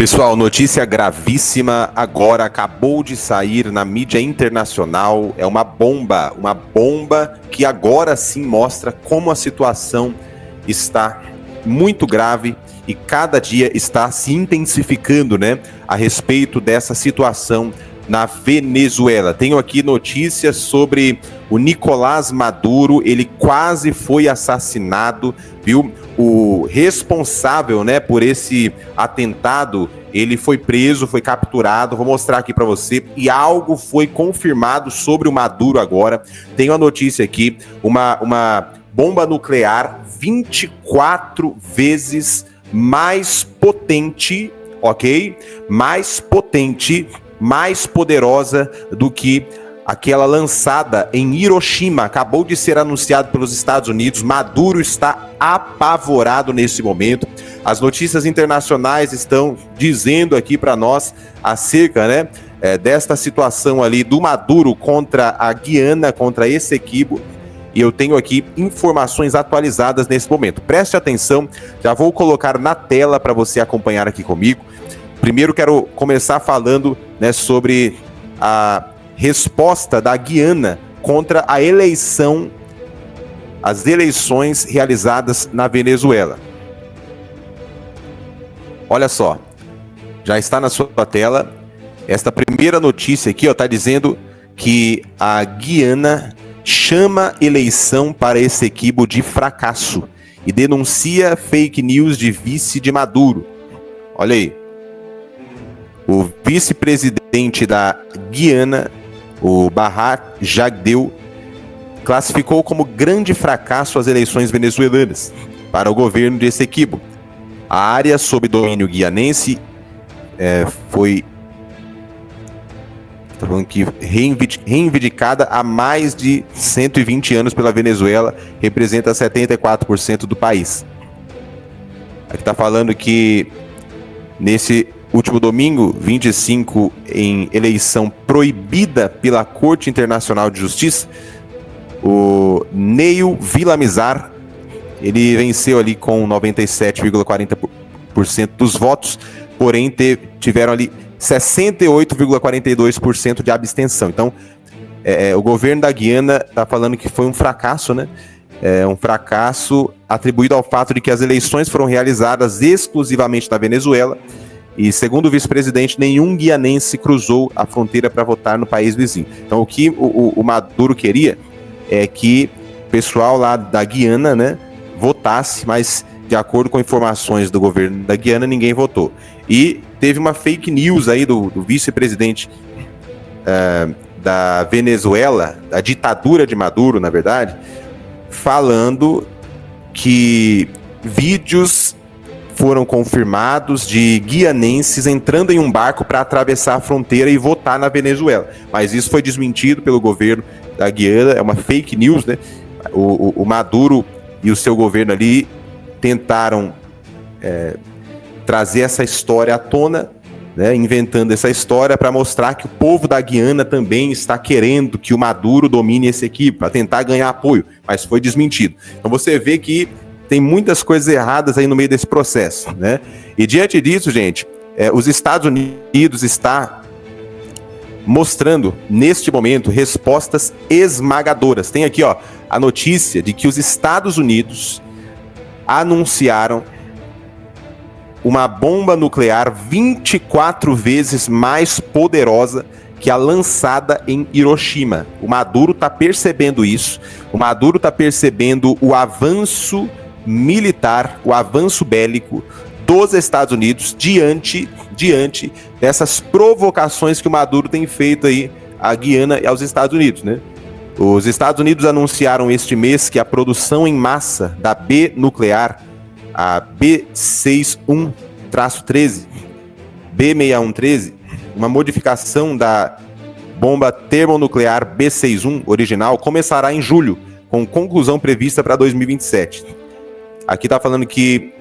Pessoal, notícia gravíssima agora acabou de sair na mídia internacional. É uma bomba que agora sim mostra como a situação está muito grave e cada dia está se intensificando, né, a respeito dessa situação na Venezuela. Tenho aqui notícias sobre o Nicolás Maduro, ele quase foi assassinado, viu? O responsável, né, por esse atentado, ele foi preso, foi capturado, vou mostrar aqui para você, e algo foi confirmado sobre o Maduro agora. Tenho a notícia aqui, uma bomba nuclear 24 vezes mais potente, ok? Mais potente, mais poderosa do que aquela lançada em Hiroshima. Acabou de ser anunciado pelos Estados Unidos. Maduro está apavorado nesse momento. As notícias internacionais estão dizendo aqui para nós acerca, né, desta situação ali do Maduro contra a Guiana, contra Essequibo. E eu tenho aqui informações atualizadas nesse momento. Preste atenção, já vou colocar na tela para você acompanhar aqui comigo. Primeiro quero começar falando, né, sobre a resposta da Guiana contra as eleições realizadas na Venezuela. Olha só, já está na sua tela. Esta primeira notícia aqui está dizendo que a Guiana chama eleição para Essequibo de fracasso e denuncia fake news de vice de Maduro. Olha aí. O vice-presidente da Guiana, o Bahar Jagdeu, classificou como grande fracasso as eleições venezuelanas para o governo de Essequibo. A área sob domínio guianense foi reivindicada há mais de 120 anos pela Venezuela, representa 74% do país. Aqui está falando que nesse último domingo, 25, em eleição proibida pela Corte Internacional de Justiça, o Neil Villamizar, ele venceu ali com 97,40% dos votos, porém tiveram ali 68,42% de abstenção. Então, o governo da Guiana está falando que foi um fracasso, né? Um fracasso atribuído ao fato de que as eleições foram realizadas exclusivamente na Venezuela e, segundo o vice-presidente, nenhum guianense cruzou a fronteira para votar no país vizinho. Então, o que o Maduro queria é que o pessoal lá da Guiana, né, votasse, mas, de acordo com informações do governo da Guiana, ninguém votou. E teve uma fake news aí do vice-presidente da Venezuela, da ditadura de Maduro, na verdade, falando que vídeos foram confirmados de guianenses entrando em um barco para atravessar a fronteira e votar na Venezuela. Mas isso foi desmentido pelo governo da Guiana, é uma fake news, né? O Maduro e o seu governo ali tentaram trazer essa história à tona, né, inventando essa história para mostrar que o povo da Guiana também está querendo que o Maduro domine esse equipe, para tentar ganhar apoio, mas foi desmentido. Então você vê que tem muitas coisas erradas aí no meio desse processo, né? E diante disso, gente, os Estados Unidos está mostrando, neste momento, respostas esmagadoras. Tem aqui, ó, a notícia de que os Estados Unidos anunciaram uma bomba nuclear 24 vezes mais poderosa que a lançada em Hiroshima. O Maduro está percebendo isso, o Maduro está percebendo o avanço militar, o avanço bélico dos Estados Unidos diante dessas provocações que o Maduro tem feito aí à Guiana e aos Estados Unidos, né? Os Estados Unidos anunciaram este mês que a produção em massa da B nuclear, a B61-13, B6113, uma modificação da bomba termonuclear B61 original, começará em julho, com conclusão prevista para 2027. Aqui está falando que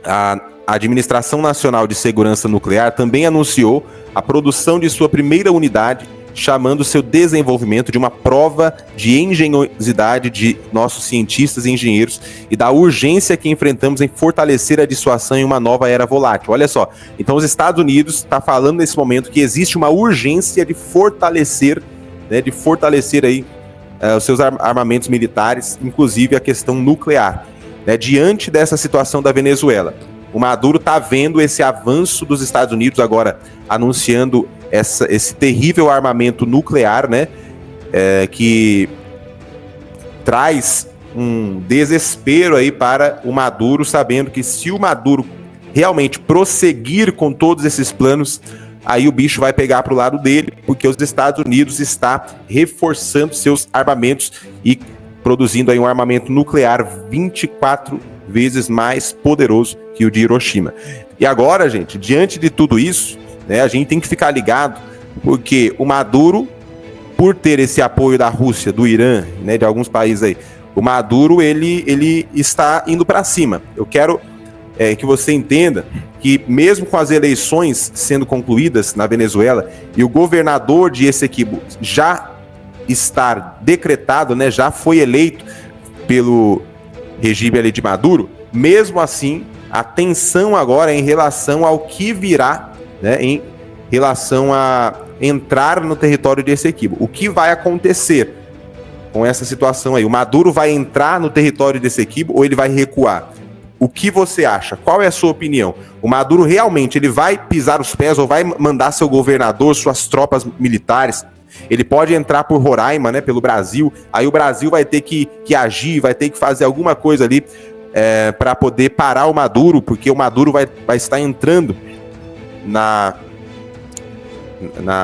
a Administração Nacional de Segurança Nuclear também anunciou a produção de sua primeira unidade chamando seu desenvolvimento de uma prova de engenhosidade de nossos cientistas e engenheiros e da urgência que enfrentamos em fortalecer a dissuasão em uma nova era volátil. Olha só, então os Estados Unidos está falando nesse momento que existe uma urgência de fortalecer, né, aí os seus armamentos militares, inclusive a questão nuclear, né, diante dessa situação da Venezuela. O Maduro está vendo esse avanço dos Estados Unidos agora anunciando esse terrível armamento nuclear, né, que traz um desespero aí para o Maduro, sabendo que se o Maduro realmente prosseguir com todos esses planos, aí o bicho vai pegar para o lado dele, porque os Estados Unidos está reforçando seus armamentos e produzindo aí um armamento nuclear 24 vezes mais poderoso que o de Hiroshima. E agora, gente, diante de tudo isso, né, a gente tem que ficar ligado, porque o Maduro, por ter esse apoio da Rússia, do Irã, né, de alguns países aí, o Maduro, ele está indo para cima. Eu quero que você entenda que mesmo com as eleições sendo concluídas na Venezuela e o governador de Essequibo já estar decretado, né, já foi eleito pelo regime ali de Maduro, mesmo assim, a tensão agora é em relação ao que virá, né, em relação a entrar no território de Essequibo. O que vai acontecer com essa situação aí? O Maduro vai entrar no território de Essequibo ou ele vai recuar? O que você acha? Qual é a sua opinião? O Maduro realmente ele vai pisar os pés ou vai mandar seu governador, suas tropas militares? Ele pode entrar por Roraima, né, pelo Brasil, aí o Brasil vai ter que agir, vai ter que fazer alguma coisa ali para poder parar o Maduro, porque o Maduro vai estar entrando na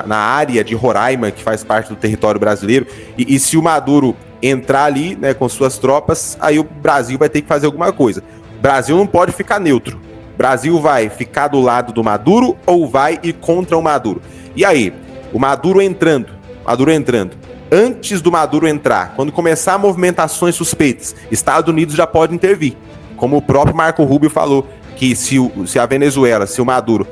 área de Roraima, que faz parte do território brasileiro, e se o Maduro entrar ali, né, com suas tropas, aí o Brasil vai ter que fazer alguma coisa. O Brasil não pode ficar neutro. O Brasil vai ficar do lado do Maduro ou vai ir contra o Maduro? E aí, o Maduro entrando, antes do Maduro entrar, quando começar movimentações suspeitas, Estados Unidos já pode intervir. Como o próprio Marco Rubio falou, que se a Venezuela, se o Maduro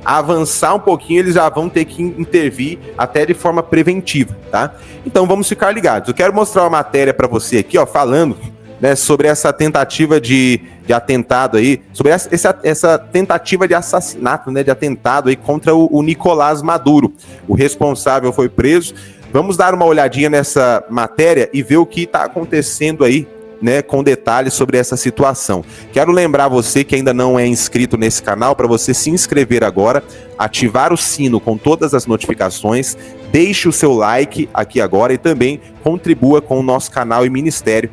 avançar um pouquinho, eles já vão ter que intervir até de forma preventiva, tá? Então vamos ficar ligados. Eu quero mostrar uma matéria para você aqui, ó, falando, né, sobre essa tentativa de atentado aí, sobre essa tentativa de assassinato, né, de atentado aí contra o Nicolás Maduro. O responsável foi preso. Vamos dar uma olhadinha nessa matéria e ver o que está acontecendo aí, né, com detalhes sobre essa situação. Quero lembrar você que ainda não é inscrito nesse canal, para você se inscrever agora, ativar o sino com todas as notificações, deixe o seu like aqui agora e também contribua com o nosso canal e ministério,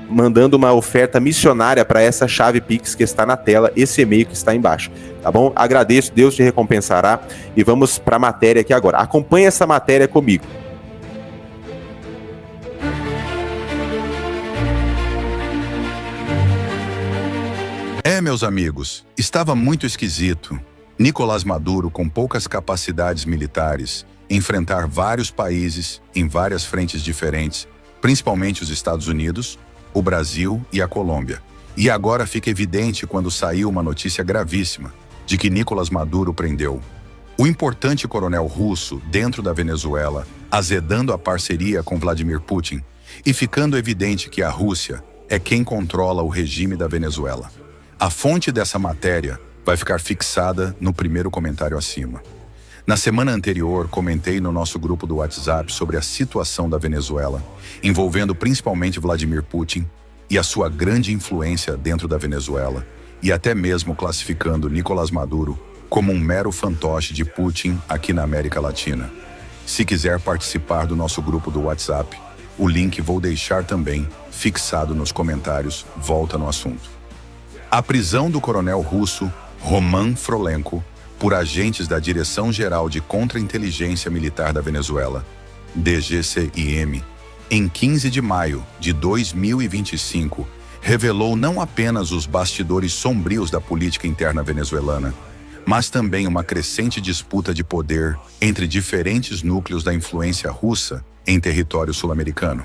mandando uma oferta missionária para essa chave Pix que está na tela, esse e-mail que está embaixo, tá bom? Agradeço, Deus te recompensará, e vamos para a matéria aqui agora. Acompanhe essa matéria comigo. Meus amigos, estava muito esquisito. Nicolás Maduro, com poucas capacidades militares, enfrentar vários países em várias frentes diferentes, principalmente os Estados Unidos, o Brasil e a Colômbia. E agora fica evidente quando saiu uma notícia gravíssima de que Nicolás Maduro prendeu o importante coronel russo dentro da Venezuela, azedando a parceria com Vladimir Putin e ficando evidente que a Rússia é quem controla o regime da Venezuela. A fonte dessa matéria vai ficar fixada no primeiro comentário acima. Na semana anterior, comentei no nosso grupo do WhatsApp sobre a situação da Venezuela, envolvendo principalmente Vladimir Putin e a sua grande influência dentro da Venezuela, e até mesmo classificando Nicolás Maduro como um mero fantoche de Putin aqui na América Latina. Se quiser participar do nosso grupo do WhatsApp, o link vou deixar também fixado nos comentários. Volta no assunto. A prisão do coronel russo Roman Frolenko por agentes da Direção-Geral de Contra-Inteligência Militar da Venezuela, DGCIM, em 15 de maio de 2025, revelou não apenas os bastidores sombrios da política interna venezuelana, mas também uma crescente disputa de poder entre diferentes núcleos da influência russa em território sul-americano.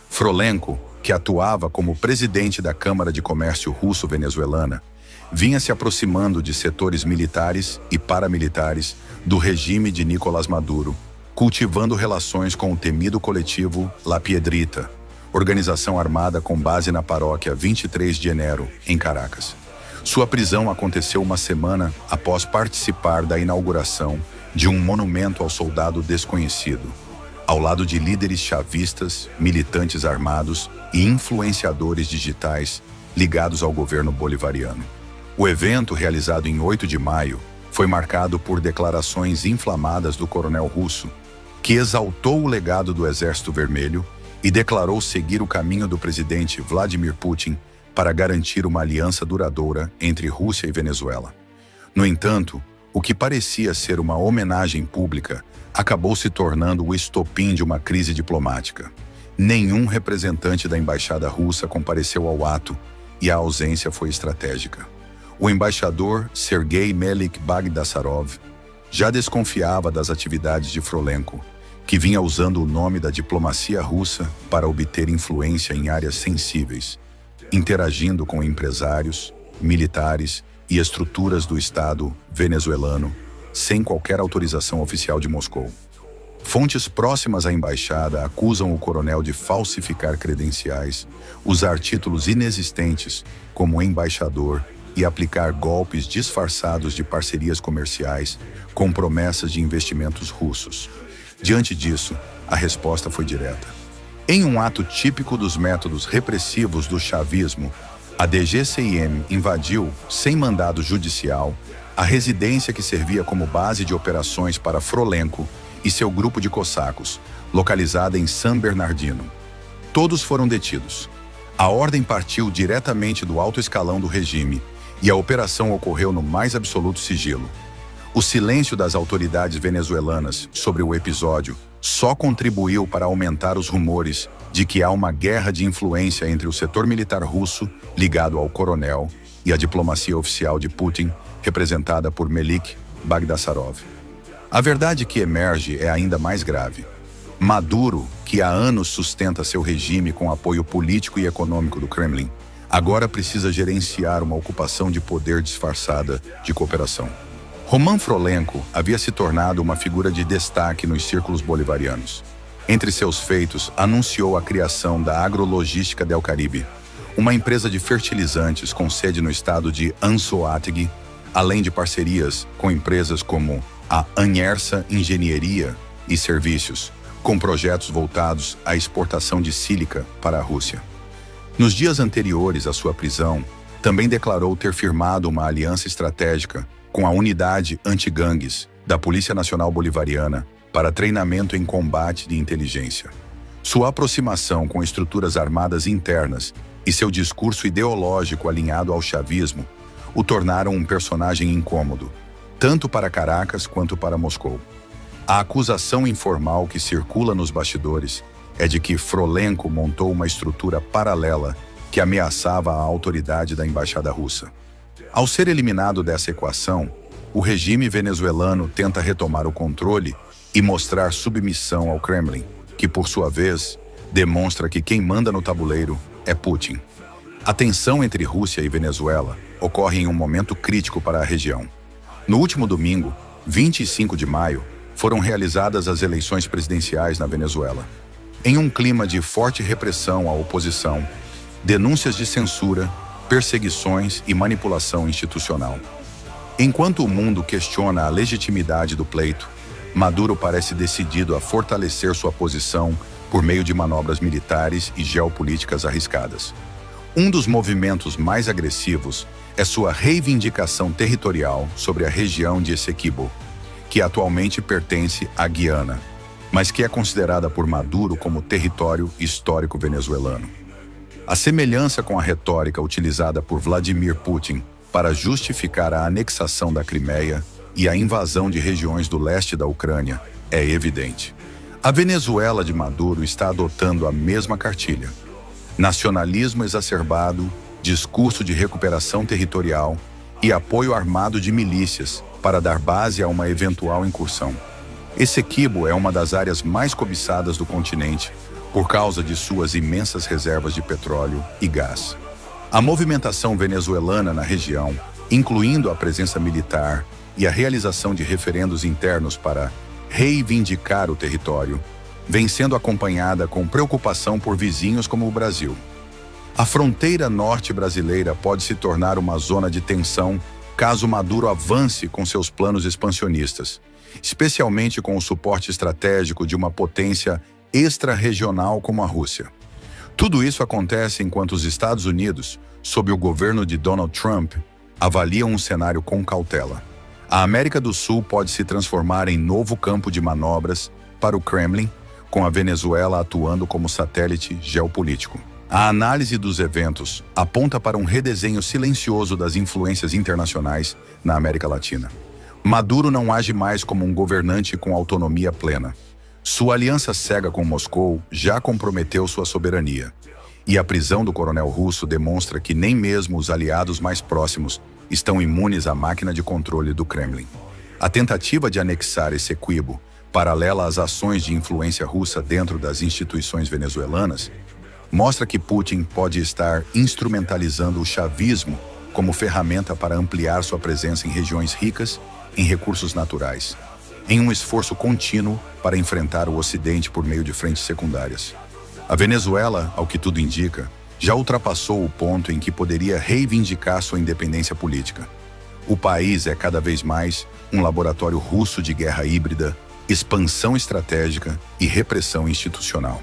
Frolenko, que atuava como presidente da Câmara de Comércio Russo-Venezuelana, vinha se aproximando de setores militares e paramilitares do regime de Nicolás Maduro, cultivando relações com o temido coletivo La Piedrita, organização armada com base na paróquia 23 de Janeiro, em Caracas. Sua prisão aconteceu uma semana após participar da inauguração de um monumento ao soldado desconhecido, ao lado de líderes chavistas, militantes armados e influenciadores digitais ligados ao governo bolivariano. O evento, realizado em 8 de maio, foi marcado por declarações inflamadas do coronel russo, que exaltou o legado do Exército Vermelho e declarou seguir o caminho do presidente Vladimir Putin para garantir uma aliança duradoura entre Rússia e Venezuela. No entanto, o que parecia ser uma homenagem pública acabou se tornando o estopim de uma crise diplomática. Nenhum representante da embaixada russa compareceu ao ato e a ausência foi estratégica. O embaixador Sergei Melik Bagdasarov já desconfiava das atividades de Frolenko, que vinha usando o nome da diplomacia russa para obter influência em áreas sensíveis, interagindo com empresários, militares e estruturas do Estado venezuelano, sem qualquer autorização oficial de Moscou. Fontes próximas à embaixada acusam o coronel de falsificar credenciais, usar títulos inexistentes como embaixador e aplicar golpes disfarçados de parcerias comerciais com promessas de investimentos russos. Diante disso, a resposta foi direta. Em um ato típico dos métodos repressivos do chavismo, a DGCIM invadiu, sem mandado judicial, a residência que servia como base de operações para Frolenko e seu grupo de cossacos, localizada em San Bernardino. Todos foram detidos. A ordem partiu diretamente do alto escalão do regime e a operação ocorreu no mais absoluto sigilo. O silêncio das autoridades venezuelanas sobre o episódio só contribuiu para aumentar os rumores de que há uma guerra de influência entre o setor militar russo, ligado ao coronel, e a diplomacia oficial de Putin, representada por Melik Bagdasarov. A verdade que emerge é ainda mais grave. Maduro, que há anos sustenta seu regime com apoio político e econômico do Kremlin, agora precisa gerenciar uma ocupação de poder disfarçada de cooperação. Roman Frolenko havia se tornado uma figura de destaque nos círculos bolivarianos. Entre seus feitos, anunciou a criação da Agrologística del Caribe, uma empresa de fertilizantes com sede no estado de Anzoátegui, além de parcerias com empresas como a Anhersa Engenharia e Serviços, com projetos voltados à exportação de sílica para a Rússia. Nos dias anteriores à sua prisão, também declarou ter firmado uma aliança estratégica com a Unidade Antigangues da Polícia Nacional Bolivariana para treinamento em combate de inteligência. Sua aproximação com estruturas armadas internas e seu discurso ideológico alinhado ao chavismo o tornaram um personagem incômodo, tanto para Caracas quanto para Moscou. A acusação informal que circula nos bastidores é de que Frolenko montou uma estrutura paralela que ameaçava a autoridade da embaixada russa. Ao ser eliminado dessa equação, o regime venezuelano tenta retomar o controle e mostrar submissão ao Kremlin, que, por sua vez, demonstra que quem manda no tabuleiro é Putin. A tensão entre Rússia e Venezuela ocorre em um momento crítico para a região. No último domingo, 25 de maio, foram realizadas as eleições presidenciais na Venezuela. Em um clima de forte repressão à oposição, denúncias de censura, perseguições e manipulação institucional. Enquanto o mundo questiona a legitimidade do pleito, Maduro parece decidido a fortalecer sua posição por meio de manobras militares e geopolíticas arriscadas. Um dos movimentos mais agressivos é sua reivindicação territorial sobre a região de Essequibo, que atualmente pertence à Guiana, mas que é considerada por Maduro como território histórico venezuelano. A semelhança com a retórica utilizada por Vladimir Putin para justificar a anexação da Crimeia e a invasão de regiões do leste da Ucrânia é evidente. A Venezuela de Maduro está adotando a mesma cartilha. Nacionalismo exacerbado, discurso de recuperação territorial e apoio armado de milícias para dar base a uma eventual incursão. Essequibo é uma das áreas mais cobiçadas do continente por causa de suas imensas reservas de petróleo e gás. A movimentação venezuelana na região, incluindo a presença militar e a realização de referendos internos para reivindicar o território, vem sendo acompanhada com preocupação por vizinhos como o Brasil. A fronteira norte brasileira pode se tornar uma zona de tensão caso Maduro avance com seus planos expansionistas, especialmente com o suporte estratégico de uma potência extra-regional como a Rússia. Tudo isso acontece enquanto os Estados Unidos, sob o governo de Donald Trump, avaliam um cenário com cautela. A América do Sul pode se transformar em novo campo de manobras para o Kremlin, com a Venezuela atuando como satélite geopolítico. A análise dos eventos aponta para um redesenho silencioso das influências internacionais na América Latina. Maduro não age mais como um governante com autonomia plena. Sua aliança cega com Moscou já comprometeu sua soberania. E a prisão do coronel russo demonstra que nem mesmo os aliados mais próximos estão imunes à máquina de controle do Kremlin. A tentativa de anexar Essequibo, paralela às ações de influência russa dentro das instituições venezuelanas, mostra que Putin pode estar instrumentalizando o chavismo como ferramenta para ampliar sua presença em regiões ricas em recursos naturais, em um esforço contínuo para enfrentar o Ocidente por meio de frentes secundárias. A Venezuela, ao que tudo indica, já ultrapassou o ponto em que poderia reivindicar sua independência política. O país é cada vez mais um laboratório russo de guerra híbrida, expansão estratégica e repressão institucional.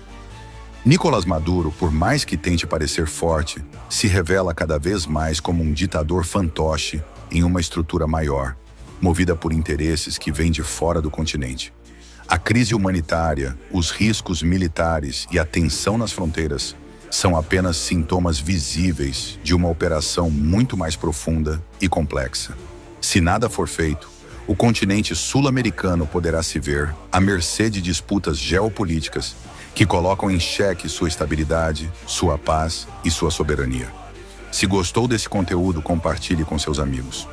Nicolás Maduro, por mais que tente parecer forte, se revela cada vez mais como um ditador fantoche em uma estrutura maior, movida por interesses que vêm de fora do continente. A crise humanitária, os riscos militares e a tensão nas fronteiras são apenas sintomas visíveis de uma operação muito mais profunda e complexa. Se nada for feito, o continente sul-americano poderá se ver à mercê de disputas geopolíticas que colocam em xeque sua estabilidade, sua paz e sua soberania. Se gostou desse conteúdo, compartilhe com seus amigos.